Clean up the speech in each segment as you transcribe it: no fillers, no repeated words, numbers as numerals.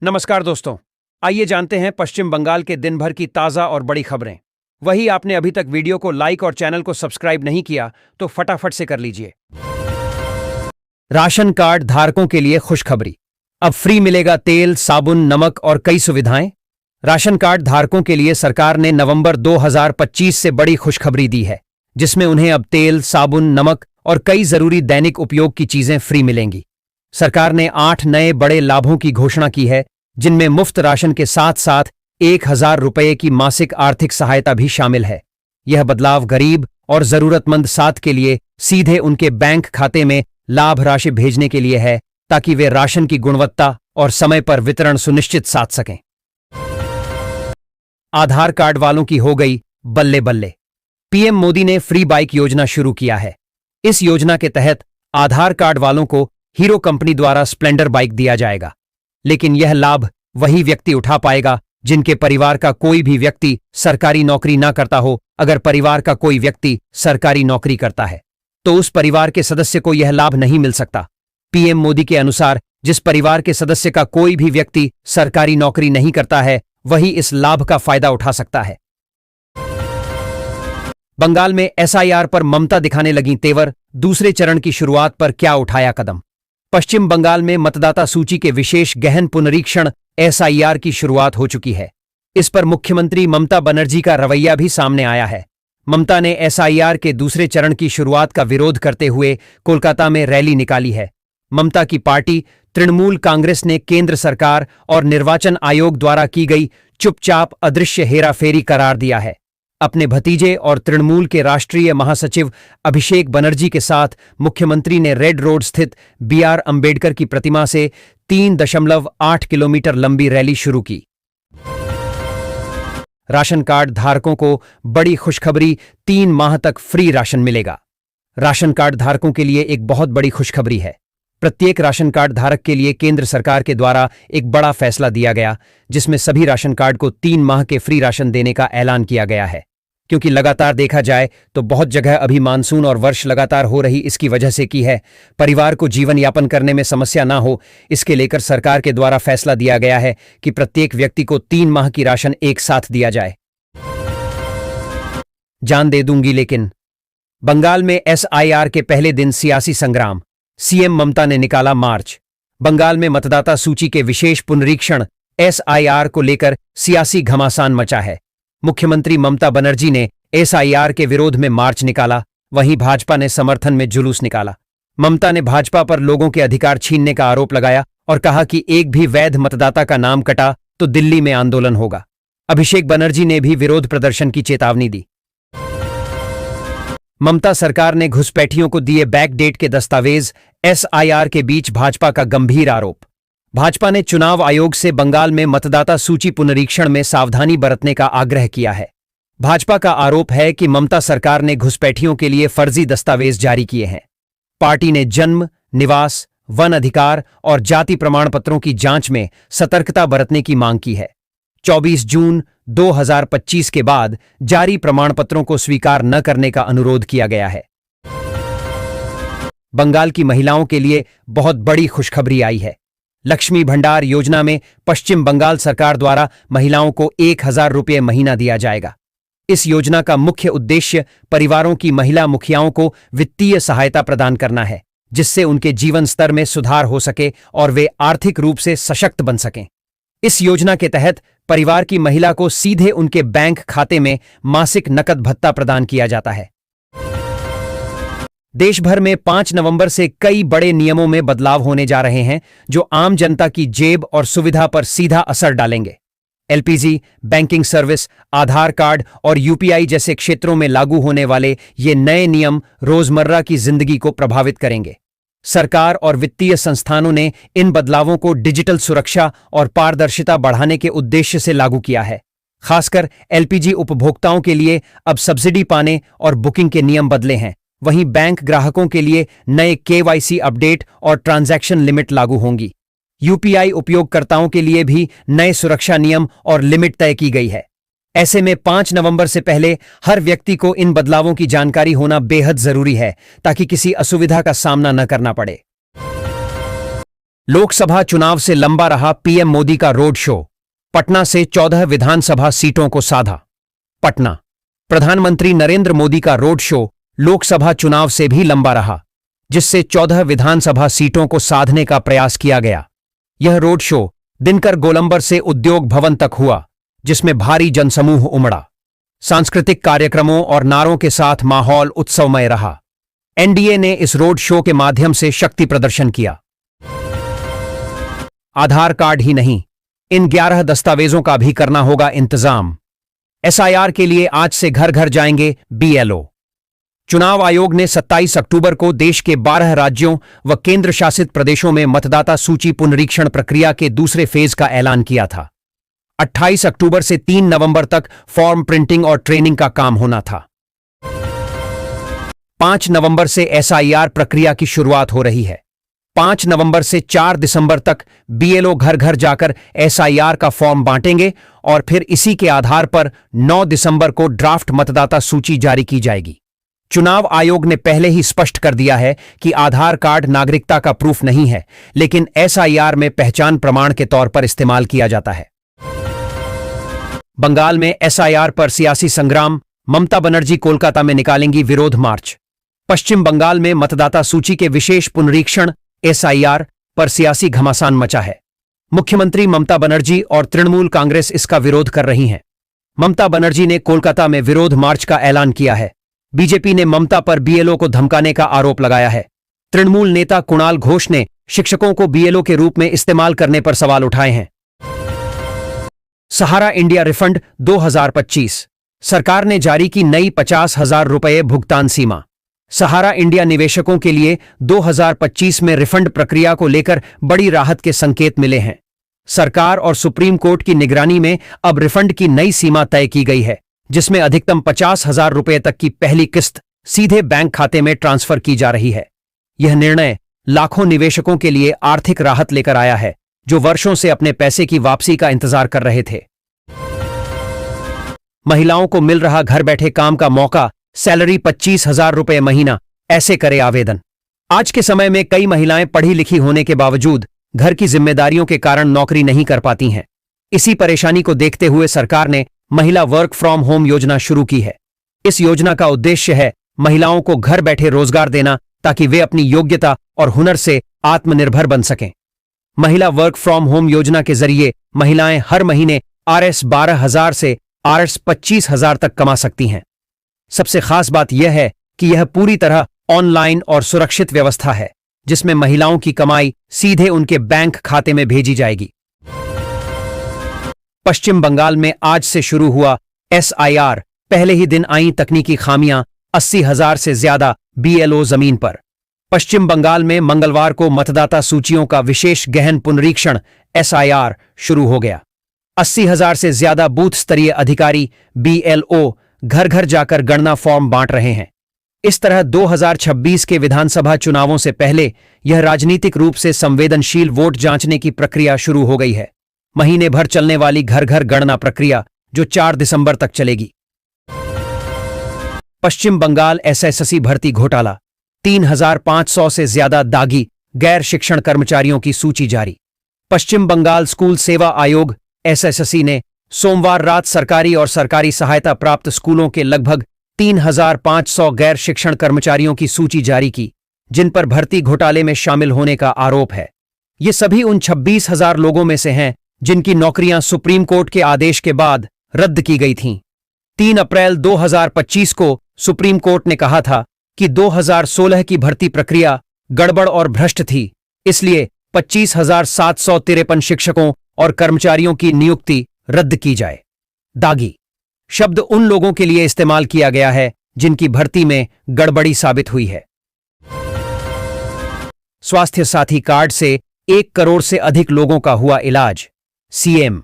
नमस्कार दोस्तों, आइए जानते हैं पश्चिम बंगाल के दिन भर की ताज़ा और बड़ी खबरें। वही आपने अभी तक वीडियो को लाइक और चैनल को सब्सक्राइब नहीं किया तो फटाफट से कर लीजिए। राशन कार्ड धारकों के लिए खुशखबरी। अब फ्री मिलेगा तेल, साबुन, नमक और कई सुविधाएं। राशन कार्ड धारकों के लिए सरकार ने नवंबर 2025 से बड़ी खुशखबरी दी है, जिसमें उन्हें अब तेल, साबुन, नमक और कई जरूरी दैनिक उपयोग की चीजें फ्री मिलेंगी। सरकार ने 8 नए बड़े लाभों की घोषणा की है, जिनमें मुफ्त राशन के साथ साथ 1000 रुपये की मासिक आर्थिक सहायता भी शामिल है। यह बदलाव गरीब और जरूरतमंद साथ के लिए सीधे उनके बैंक खाते में लाभ राशि भेजने के लिए है, ताकि वे राशन की गुणवत्ता और समय पर वितरण सुनिश्चित साध सकें। आधार कार्ड वालों की हो गई बल्ले बल्ले। पीएम मोदी ने फ्री बाइक योजना शुरू किया है। इस योजना के तहत आधार कार्ड वालों को हीरो कंपनी द्वारा स्प्लेंडर बाइक दिया जाएगा, लेकिन यह लाभ वही व्यक्ति उठा पाएगा जिनके परिवार का कोई भी व्यक्ति सरकारी नौकरी ना करता हो। अगर परिवार का कोई व्यक्ति सरकारी नौकरी करता है तो उस परिवार के सदस्य को यह लाभ नहीं मिल सकता। पीएम मोदी के अनुसार जिस परिवार के सदस्य का कोई भी व्यक्ति सरकारी नौकरी नहीं करता है, वही इस लाभ का फायदा उठा सकता है। बंगाल में एसआईआर पर ममता दिखाने लगी तेवर। दूसरे चरण की शुरुआत पर क्या उठाया कदम। पश्चिम बंगाल में मतदाता सूची के विशेष गहन पुनरीक्षण एसआईआर की शुरुआत हो चुकी है। इस पर मुख्यमंत्री ममता बनर्जी का रवैया भी सामने आया है। ममता ने एसआईआर के दूसरे चरण की शुरुआत का विरोध करते हुए कोलकाता में रैली निकाली है। ममता की पार्टी तृणमूल कांग्रेस ने केंद्र सरकार और निर्वाचन आयोग द्वारा की गई चुपचाप अदृश्य हेराफेरी करार दिया है। अपने भतीजे और तृणमूल के राष्ट्रीय महासचिव अभिषेक बनर्जी के साथ मुख्यमंत्री ने रेड रोड स्थित बीआर अंबेडकर की प्रतिमा से 3.8 किलोमीटर लंबी रैली शुरू की। राशन कार्ड धारकों को बड़ी खुशखबरी, 3 माह तक फ्री राशन मिलेगा। राशन कार्ड धारकों के लिए एक बहुत बड़ी खुशखबरी है। प्रत्येक राशन कार्ड धारक के लिए केंद्र सरकार के द्वारा एक बड़ा फैसला दिया गया, जिसमें सभी राशन कार्ड को 3 माह के फ्री राशन देने का ऐलान किया गया है। क्योंकि लगातार देखा जाए तो बहुत जगह अभी मानसून और वर्ष लगातार हो रही इसकी वजह से की है, परिवार को जीवन यापन करने में समस्या ना हो, इसके लेकर सरकार के द्वारा फैसला दिया गया है कि प्रत्येक व्यक्ति को 3 माह की राशन एक साथ दिया जाए। जान दे दूंगी लेकिन। बंगाल में एसआईआर के पहले दिन सियासी संग्राम। सीएम ममता ने निकाला मार्च। बंगाल में मतदाता सूची के विशेष पुनरीक्षण एसआईआर को लेकर सियासी घमासान मचा है। मुख्यमंत्री ममता बनर्जी ने एसआईआर के विरोध में मार्च निकाला, वहीं भाजपा ने समर्थन में जुलूस निकाला। ममता ने भाजपा पर लोगों के अधिकार छीनने का आरोप लगाया और कहा कि एक भी वैध मतदाता का नाम कटा तो दिल्ली में आंदोलन होगा। अभिषेक बनर्जी ने भी विरोध प्रदर्शन की चेतावनी दी। ममता सरकार ने घुसपैठियों को दिए बैकडेट के दस्तावेज। एसआईआर के बीच भाजपा का गंभीर आरोप। भाजपा ने चुनाव आयोग से बंगाल में मतदाता सूची पुनरीक्षण में सावधानी बरतने का आग्रह किया है। भाजपा का आरोप है कि ममता सरकार ने घुसपैठियों के लिए फर्जी दस्तावेज जारी किए हैं। पार्टी ने जन्म, निवास, वन अधिकार और जाति प्रमाण पत्रों की जांच में सतर्कता बरतने की मांग की है। 24 जून 2025 के बाद जारी प्रमाण पत्रों को स्वीकार न करने का अनुरोध किया गया है। बंगाल की महिलाओं के लिए बहुत बड़ी खुशखबरी आई है। लक्ष्मी भंडार योजना में पश्चिम बंगाल सरकार द्वारा महिलाओं को 1000 रुपये महीना दिया जाएगा। इस योजना का मुख्य उद्देश्य परिवारों की महिला मुखियाओं को वित्तीय सहायता प्रदान करना है, जिससे उनके जीवन स्तर में सुधार हो सके और वे आर्थिक रूप से सशक्त बन सकें। इस योजना के तहत परिवार की महिला को सीधे उनके बैंक खाते में मासिक नकद भत्ता प्रदान किया जाता है। देश भर में 5 नवंबर से कई बड़े नियमों में बदलाव होने जा रहे हैं, जो आम जनता की जेब और सुविधा पर सीधा असर डालेंगे। एलपीजी, बैंकिंग सर्विस, आधार कार्ड और यूपीआई जैसे क्षेत्रों में लागू होने वाले ये नए नियम रोजमर्रा की जिंदगी को प्रभावित करेंगे। सरकार और वित्तीय संस्थानों ने इन बदलावों को डिजिटल सुरक्षा और पारदर्शिता बढ़ाने के उद्देश्य से लागू किया है। खासकर एलपीजी उपभोक्ताओं के लिए अब सब्सिडी पाने और बुकिंग के नियम बदले हैं। वहीं बैंक ग्राहकों के लिए नए केवाईसी अपडेट और ट्रांजैक्शन लिमिट लागू होंगी। यूपीआई उपयोगकर्ताओं के लिए भी नए सुरक्षा नियम और लिमिट तय की गई है। ऐसे में 5 नवंबर से पहले हर व्यक्ति को इन बदलावों की जानकारी होना बेहद जरूरी है, ताकि किसी असुविधा का सामना न करना पड़े। लोकसभा चुनाव से लंबा रहा पीएम मोदी का रोड शो। पटना से 14 विधानसभा सीटों को साधा। पटना। प्रधानमंत्री नरेंद्र मोदी का रोड शो लोकसभा चुनाव से भी लंबा रहा, जिससे 14 विधानसभा सीटों को साधने का प्रयास किया गया। यह रोड शो दिनकर गोलंबर से उद्योग भवन तक हुआ, जिसमें भारी जनसमूह उमड़ा। सांस्कृतिक कार्यक्रमों और नारों के साथ माहौल उत्सवमय रहा। एनडीए ने इस रोड शो के माध्यम से शक्ति प्रदर्शन किया। आधार कार्ड ही नहीं, इन 11 दस्तावेजों का भी करना होगा इंतजाम। एसआईआर के लिए आज से घर घर जाएंगे बीएलओ। चुनाव आयोग ने 27 अक्टूबर को देश के 12 राज्यों व केंद्र शासित प्रदेशों में मतदाता सूची पुनरीक्षण प्रक्रिया के दूसरे फेज का ऐलान किया था। 28 अक्टूबर से 3 नवंबर तक फॉर्म प्रिंटिंग और ट्रेनिंग का काम होना था। 5 नवंबर से एसआईआर प्रक्रिया की शुरुआत हो रही है। 5 नवंबर से 4 दिसंबर तक बीएलओ घर घर जाकर एसआईआर का फॉर्म बांटेंगे और फिर इसी के आधार पर 9 दिसंबर को ड्राफ्ट मतदाता सूची जारी की जाएगी। चुनाव आयोग ने पहले ही स्पष्ट कर दिया है कि आधार कार्ड नागरिकता का प्रूफ नहीं है, लेकिन एसआईआर में पहचान प्रमाण के तौर पर इस्तेमाल किया जाता है। बंगाल में एसआईआर पर सियासी संग्राम। ममता बनर्जी कोलकाता में निकालेंगी विरोध मार्च। पश्चिम बंगाल में मतदाता सूची के विशेष पुनरीक्षण एसआईआर पर सियासी घमासान मचा है। मुख्यमंत्री ममता बनर्जी और तृणमूल कांग्रेस इसका विरोध कर रही हैं। ममता बनर्जी ने कोलकाता में विरोध मार्च का ऐलान किया है। बीजेपी ने ममता पर बीएलओ को धमकाने का आरोप लगाया है। तृणमूल नेता कुणाल घोष ने शिक्षकों को बीएलओ के रूप में इस्तेमाल करने पर सवाल उठाए हैं। सहारा इंडिया रिफंड 2025। सरकार ने जारी की नई 50,000 रुपये भुगतान सीमा। सहारा इंडिया निवेशकों के लिए 2025 में रिफंड प्रक्रिया को लेकर बड़ी राहत के संकेत मिले हैं। सरकार और सुप्रीम कोर्ट की निगरानी में अब रिफंड की नई सीमा तय की गई है, जिसमें अधिकतम 50,000 रुपये तक की पहली किस्त सीधे बैंक खाते में ट्रांसफर की जा रही है। यह निर्णय लाखों निवेशकों के लिए आर्थिक राहत लेकर आया है, जो वर्षों से अपने पैसे की वापसी का इंतजार कर रहे थे। महिलाओं को मिल रहा घर बैठे काम का मौका, सैलरी 25,000 रुपये महीना, ऐसे करे आवेदन। आज के समय में कई महिलाएं पढ़ी लिखी होने के बावजूद घर की जिम्मेदारियों के कारण नौकरी नहीं कर पाती हैं। इसी परेशानी को देखते हुए सरकार ने महिला वर्क फ्रॉम होम योजना शुरू की है। इस योजना का उद्देश्य है महिलाओं को घर बैठे रोजगार देना, ताकि वे अपनी योग्यता और हुनर से आत्मनिर्भर बन सकें। महिला वर्क फ्रॉम होम योजना के जरिए महिलाएं हर महीने RS 12,000 से RS 25,000 तक कमा सकती हैं। सबसे खास बात यह है कि यह पूरी तरह ऑनलाइन और सुरक्षित व्यवस्था है, जिसमें महिलाओं की कमाई सीधे उनके बैंक खाते में भेजी जाएगी। पश्चिम बंगाल में आज से शुरू हुआ एसआईआर। पहले ही दिन आई तकनीकी खामियां, 80,000 से ज्यादा बीएलओ जमीन पर। पश्चिम बंगाल में मंगलवार को मतदाता सूचियों का विशेष गहन पुनरीक्षण एसआईआर शुरू हो गया। 80,000 से ज्यादा बूथ स्तरीय अधिकारी बीएलओ घर घर जाकर गणना फॉर्म बांट रहे हैं। इस तरह 2026 के विधानसभा चुनावों से पहले यह राजनीतिक रूप से संवेदनशील वोट जांचने की प्रक्रिया शुरू हो गई है। महीने भर चलने वाली घर घर गणना प्रक्रिया, जो 4 दिसंबर तक चलेगी। पश्चिम बंगाल एसएससी भर्ती घोटाला। 3,500 से ज्यादा दागी गैर शिक्षण कर्मचारियों की सूची जारी। पश्चिम बंगाल स्कूल सेवा आयोग एसएससी ने सोमवार रात सरकारी और सरकारी सहायता प्राप्त स्कूलों के लगभग 3,500 गैर शिक्षण कर्मचारियों की सूची जारी की, जिन पर भर्ती घोटाले में शामिल होने का आरोप है। ये सभी उन 26,000 लोगों में से हैं जिनकी नौकरियां सुप्रीम कोर्ट के आदेश के बाद रद्द की गई थीं। 3 अप्रैल 2025 को सुप्रीम कोर्ट ने कहा था कि 2016 की भर्ती प्रक्रिया गड़बड़ और भ्रष्ट थी, इसलिए 25,753 शिक्षकों और कर्मचारियों की नियुक्ति रद्द की जाए। दागी शब्द उन लोगों के लिए इस्तेमाल किया गया है जिनकी भर्ती में गड़बड़ी साबित हुई है। स्वास्थ्य साथी कार्ड से 1 करोड़ से अधिक लोगों का हुआ इलाज। सीएम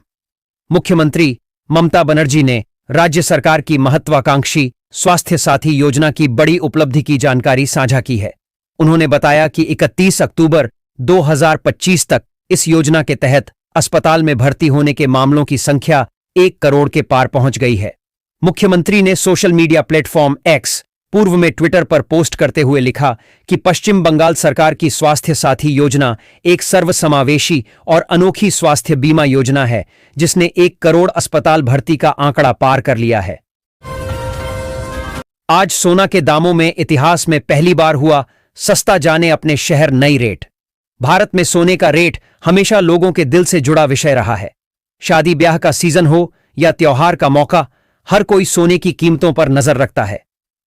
मुख्यमंत्री ममता बनर्जी ने राज्य सरकार की महत्वाकांक्षी स्वास्थ्य साथी योजना की बड़ी उपलब्धि की जानकारी साझा की है। उन्होंने बताया कि 31 अक्टूबर 2025 तक इस योजना के तहत अस्पताल में भर्ती होने के मामलों की संख्या 1 करोड़ के पार पहुंच गई है। मुख्यमंत्री ने सोशल मीडिया प्लेटफॉर्म X पूर्व में ट्विटर पर पोस्ट करते हुए लिखा कि पश्चिम बंगाल सरकार की स्वास्थ्य साथी योजना एक सर्वसमावेशी और अनोखी स्वास्थ्य बीमा योजना है जिसने 1 करोड़ अस्पताल भर्ती का आंकड़ा पार कर लिया है। आज सोना के दामों में इतिहास में पहली बार हुआ सस्ता जाने अपने शहर नई रेट। भारत में सोने का रेट हमेशा लोगों के दिल से जुड़ा विषय रहा है। शादी ब्याह का सीजन हो या त्योहार का मौका, हर कोई सोने की कीमतों पर नजर रखता है।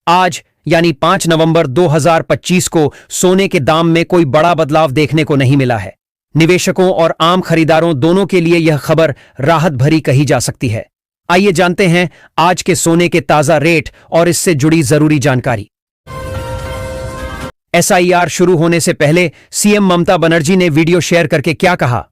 आज यानी 5 नवंबर 2025 को सोने के दाम में कोई बड़ा बदलाव देखने को नहीं मिला है। निवेशकों और आम खरीदारों दोनों के लिए यह खबर राहत भरी कही जा सकती है। आइए जानते हैं आज के सोने के ताजा रेट और इससे जुड़ी जरूरी जानकारी। एसआईआर शुरू होने से पहले सीएम ममता बनर्जी ने वीडियो शेयर करके क्या कहा?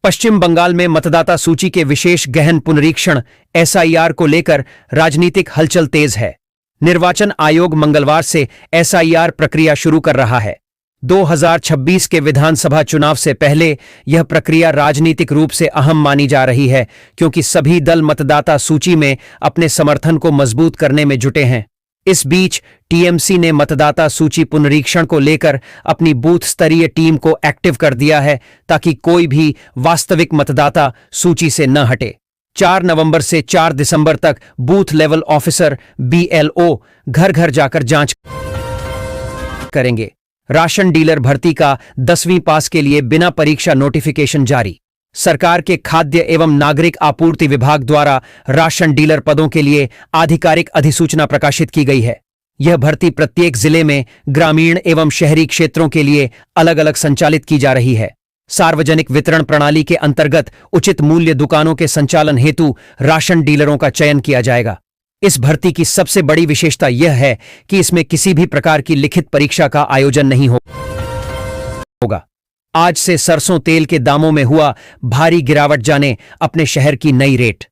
पश्चिम बंगाल में मतदाता सूची के विशेष गहन पुनरीक्षण एसआईआर को लेकर राजनीतिक हलचल तेज है। निर्वाचन आयोग मंगलवार से एसआईआर प्रक्रिया शुरू कर रहा है। 2026 के विधानसभा चुनाव से पहले यह प्रक्रिया राजनीतिक रूप से अहम मानी जा रही है क्योंकि सभी दल मतदाता सूची में अपने समर्थन को मजबूत करने में जुटे हैं। इस बीच टीएमसी ने मतदाता सूची पुनरीक्षण को लेकर अपनी बूथ स्तरीय टीम को एक्टिव कर दिया है ताकि कोई भी वास्तविक मतदाता सूची से न हटे। 4 नवंबर से 4 दिसंबर तक बूथ लेवल ऑफिसर BLO घर घर जाकर जांच करेंगे। राशन डीलर भर्ती का 10वीं पास के लिए बिना परीक्षा नोटिफिकेशन जारी। सरकार के खाद्य एवं नागरिक आपूर्ति विभाग द्वारा राशन डीलर पदों के लिए आधिकारिक अधिसूचना प्रकाशित की गई है। यह भर्ती प्रत्येक जिले में ग्रामीण एवं शहरी क्षेत्रों के लिए अलग अलग संचालित की जा रही है। सार्वजनिक वितरण प्रणाली के अंतर्गत उचित मूल्य दुकानों के संचालन हेतु राशन डीलरों का चयन किया जाएगा। इस भर्ती की सबसे बड़ी विशेषता यह है कि इसमें किसी भी प्रकार की लिखित परीक्षा का आयोजन नहीं होगा। आज से सरसों तेल के दामों में हुआ भारी गिरावट, जाने अपने शहर की नई रेट।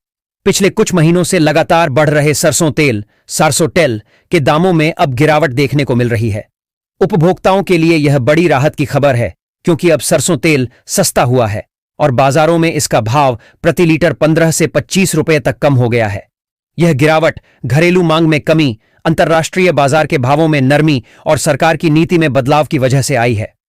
पिछले कुछ महीनों से लगातार बढ़ रहे सरसों तेल सरसोटेल के दामों में अब गिरावट देखने को मिल रही है। उपभोक्ताओं के लिए यह बड़ी राहत की खबर है क्योंकि अब सरसों तेल सस्ता हुआ है और बाजारों में इसका भाव प्रति लीटर 15 से 25 रुपए तक कम हो गया है। यह गिरावट घरेलू मांग में कमी, अंतर्राष्ट्रीय बाजार के भावों में नरमी और सरकार की नीति में बदलाव की वजह से आई है।